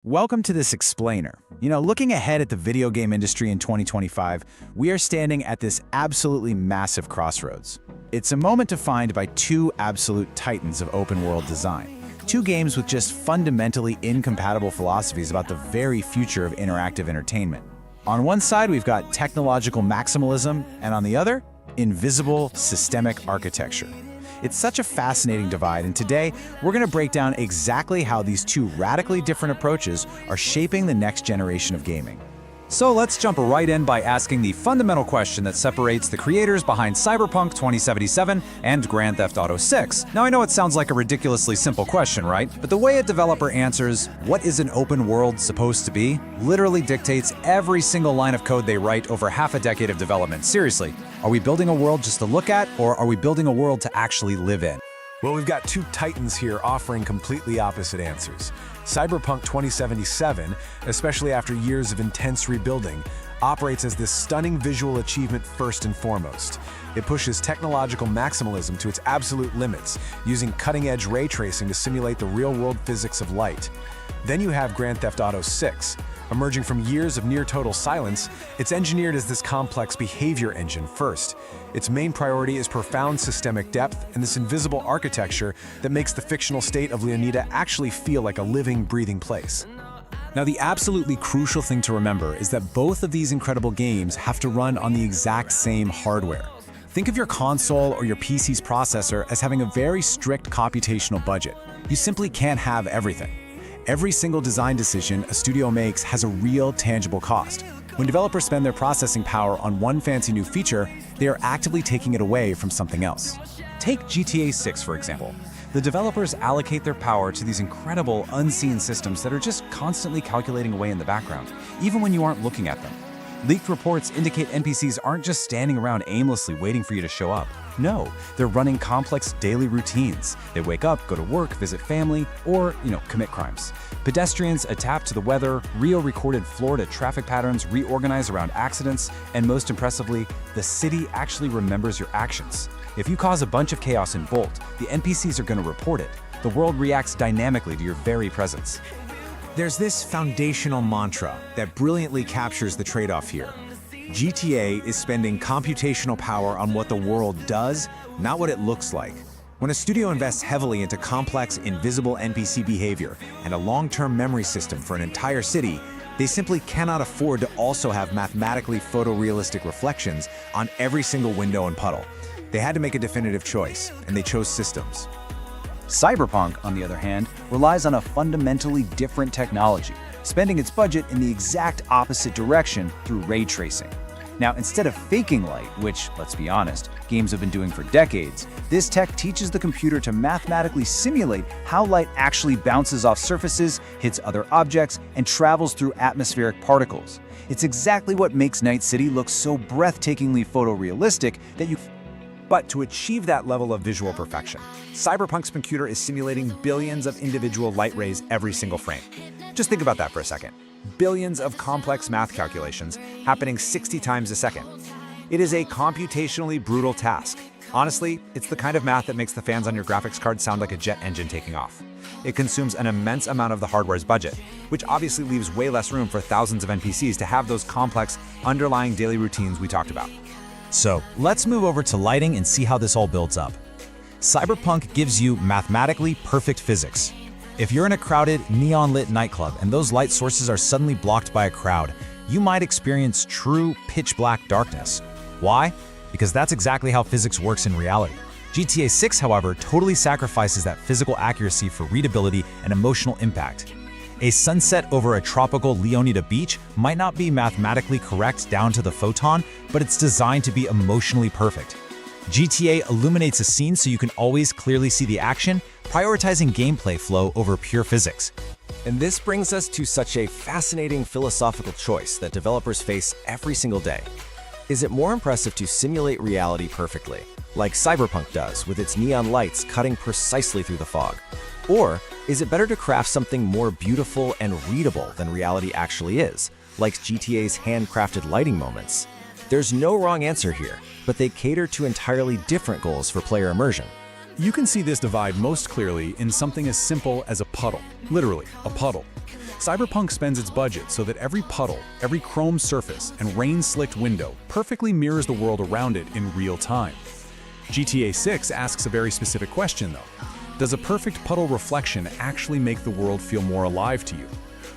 Welcome to this explainer. Looking ahead at the video game industry in 2025, we are standing at this absolutely massive crossroads. It's a moment defined by two absolute titans of open-world design. Two games with just fundamentally incompatible philosophies about the very future of interactive entertainment. On one side, we've got technological maximalism, and on the other, invisible systemic architecture. It's such a fascinating divide, and today we're going to break down exactly how these two radically different approaches are shaping the next generation of gaming. So let's jump right in by asking the fundamental question that separates the creators behind Cyberpunk 2077 and Grand Theft Auto 6. Now I know it sounds like a ridiculously simple question, right? But the way a developer answers, what is an open world supposed to be, literally dictates every single line of code they write over half a decade of development. Seriously, are we building a world just to look at, or are we building a world to actually live in? Well, we've got two titans here offering completely opposite answers. Cyberpunk 2077, especially after years of intense rebuilding, operates as this stunning visual achievement first and foremost. It pushes technological maximalism to its absolute limits, using cutting-edge ray tracing to simulate the real-world physics of light. Then you have Grand Theft Auto 6. Emerging from years of near-total silence, it's engineered as this complex behavior engine first. Its main priority is profound systemic depth and this invisible architecture that makes the fictional state of Leonida actually feel like a living, breathing place. Now, the absolutely crucial thing to remember is that both of these incredible games have to run on the exact same hardware. Think of your console or your PC's processor as having a very strict computational budget. You simply can't have everything. Every single design decision a studio makes has a real, tangible cost. When developers spend their processing power on one fancy new feature, they are actively taking it away from something else. Take GTA 6, for example. The developers allocate their power to these incredible, unseen systems that are just constantly calculating away in the background, even when you aren't looking at them. Leaked reports indicate NPCs aren't just standing around aimlessly waiting for you to show up. No, they're running complex daily routines. They wake up, go to work, visit family, or, commit crimes. Pedestrians adapt to the weather, real recorded Florida traffic patterns reorganize around accidents, and most impressively, the city actually remembers your actions. If you cause a bunch of chaos in Bolt, the NPCs are going to report it. The world reacts dynamically to your very presence. There's this foundational mantra that brilliantly captures the trade-off here. GTA is spending computational power on what the world does, not what it looks like. When a studio invests heavily into complex, invisible NPC behavior and a long-term memory system for an entire city, they simply cannot afford to also have mathematically photorealistic reflections on every single window and puddle. They had to make a definitive choice, and they chose systems. Cyberpunk, on the other hand, relies on a fundamentally different technology, spending its budget in the exact opposite direction through ray tracing. Now, instead of faking light, which, let's be honest, games have been doing for decades, this tech teaches the computer to mathematically simulate how light actually bounces off surfaces, hits other objects, and travels through atmospheric particles. It's exactly what makes Night City look so breathtakingly photorealistic that But to achieve that level of visual perfection, Cyberpunk's computer is simulating billions of individual light rays every single frame. Just think about that for a second. Billions of complex math calculations happening 60 times a second. It is a computationally brutal task. Honestly, it's the kind of math that makes the fans on your graphics card sound like a jet engine taking off. It consumes an immense amount of the hardware's budget, which obviously leaves way less room for thousands of NPCs to have those complex, underlying daily routines we talked about. So, let's move over to lighting and see how this all builds up. Cyberpunk gives you mathematically perfect physics. If you're in a crowded, neon-lit nightclub and those light sources are suddenly blocked by a crowd, you might experience true pitch-black darkness. Why? Because that's exactly how physics works in reality. GTA 6, however, totally sacrifices that physical accuracy for readability and emotional impact. A sunset over a tropical Leonida beach might not be mathematically correct down to the photon, but it's designed to be emotionally perfect. GTA illuminates a scene so you can always clearly see the action, prioritizing gameplay flow over pure physics. And this brings us to such a fascinating philosophical choice that developers face every single day. Is it more impressive to simulate reality perfectly, like Cyberpunk does with its neon lights cutting precisely through the fog? Or is it better to craft something more beautiful and readable than reality actually is, like GTA's handcrafted lighting moments? There's no wrong answer here, but they cater to entirely different goals for player immersion. You can see this divide most clearly in something as simple as a puddle. Literally, a puddle. Cyberpunk spends its budget so that every puddle, every chrome surface, and rain-slicked window perfectly mirrors the world around it in real time. GTA 6 asks a very specific question, though. Does a perfect puddle reflection actually make the world feel more alive to you?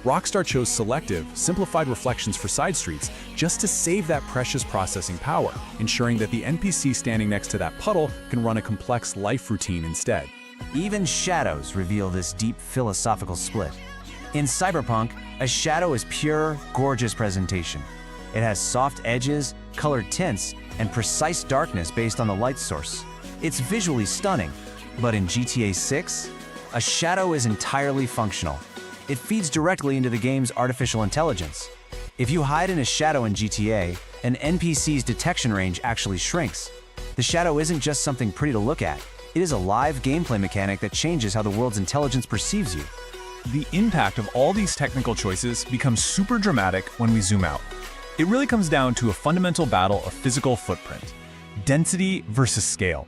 Rockstar chose selective, simplified reflections for side streets just to save that precious processing power, ensuring that the NPC standing next to that puddle can run a complex life routine instead. Even shadows reveal this deep philosophical split. In Cyberpunk, a shadow is pure, gorgeous presentation. It has soft edges, colored tints, and precise darkness based on the light source. It's visually stunning, but in GTA 6, a shadow is entirely functional. It feeds directly into the game's artificial intelligence. If you hide in a shadow in GTA, an NPC's detection range actually shrinks. The shadow isn't just something pretty to look at. It is a live gameplay mechanic that changes how the world's intelligence perceives you. The impact of all these technical choices becomes super dramatic when we zoom out. It really comes down to a fundamental battle of physical footprint, density versus scale.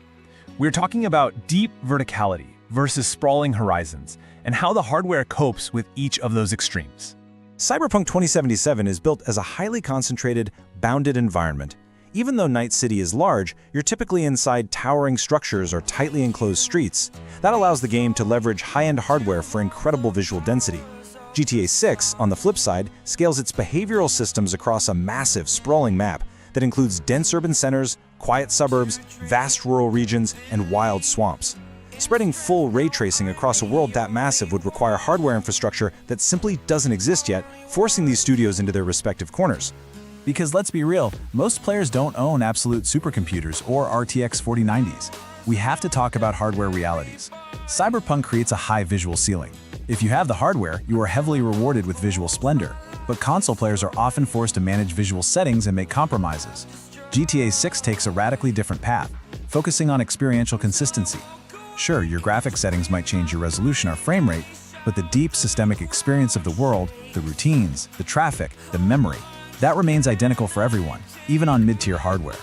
We're talking about deep verticality versus sprawling horizons, and how the hardware copes with each of those extremes. Cyberpunk 2077 is built as a highly concentrated, bounded environment. Even though Night City is large, you're typically inside towering structures or tightly enclosed streets. That allows the game to leverage high-end hardware for incredible visual density. GTA 6, on the flip side, scales its behavioral systems across a massive, sprawling map that includes dense urban centers, quiet suburbs, vast rural regions, and wild swamps. Spreading full ray tracing across a world that massive would require hardware infrastructure that simply doesn't exist yet, forcing these studios into their respective corners. Because let's be real, most players don't own absolute supercomputers or RTX 4090s. We have to talk about hardware realities. Cyberpunk creates a high visual ceiling. If you have the hardware, you are heavily rewarded with visual splendor, but console players are often forced to manage visual settings and make compromises. GTA 6 takes a radically different path, focusing on experiential consistency. Sure, your graphic settings might change your resolution or frame rate, but the deep systemic experience of the world, the routines, the traffic, the memory, that remains identical for everyone, even on mid-tier hardware.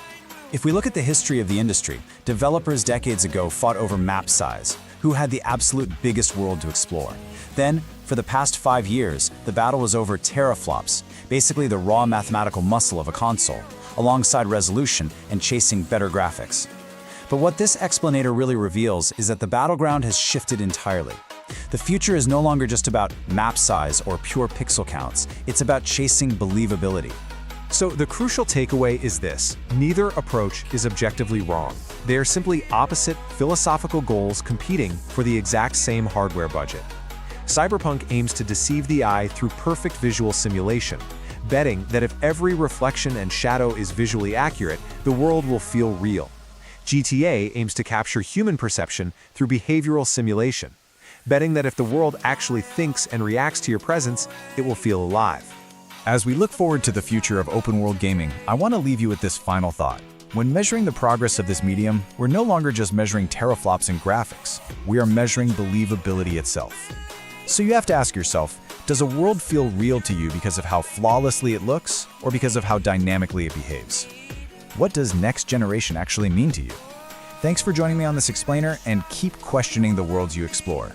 If we look at the history of the industry, developers decades ago fought over map size, who had the absolute biggest world to explore. Then, for the past 5 years, the battle was over teraflops, basically the raw mathematical muscle of a console, alongside resolution and chasing better graphics. But what this explanator really reveals is that the battleground has shifted entirely. The future is no longer just about map size or pure pixel counts, it's about chasing believability. So the crucial takeaway is this: neither approach is objectively wrong. They are simply opposite philosophical goals competing for the exact same hardware budget. Cyberpunk aims to deceive the eye through perfect visual simulation, betting that if every reflection and shadow is visually accurate, the world will feel real. GTA aims to capture human perception through behavioral simulation, betting that if the world actually thinks and reacts to your presence, it will feel alive. As we look forward to the future of open-world gaming, I want to leave you with this final thought. When measuring the progress of this medium, we're no longer just measuring teraflops in graphics. We are measuring believability itself. So you have to ask yourself, does a world feel real to you because of how flawlessly it looks, or because of how dynamically it behaves? What does next generation actually mean to you? Thanks for joining me on this explainer, and keep questioning the worlds you explore.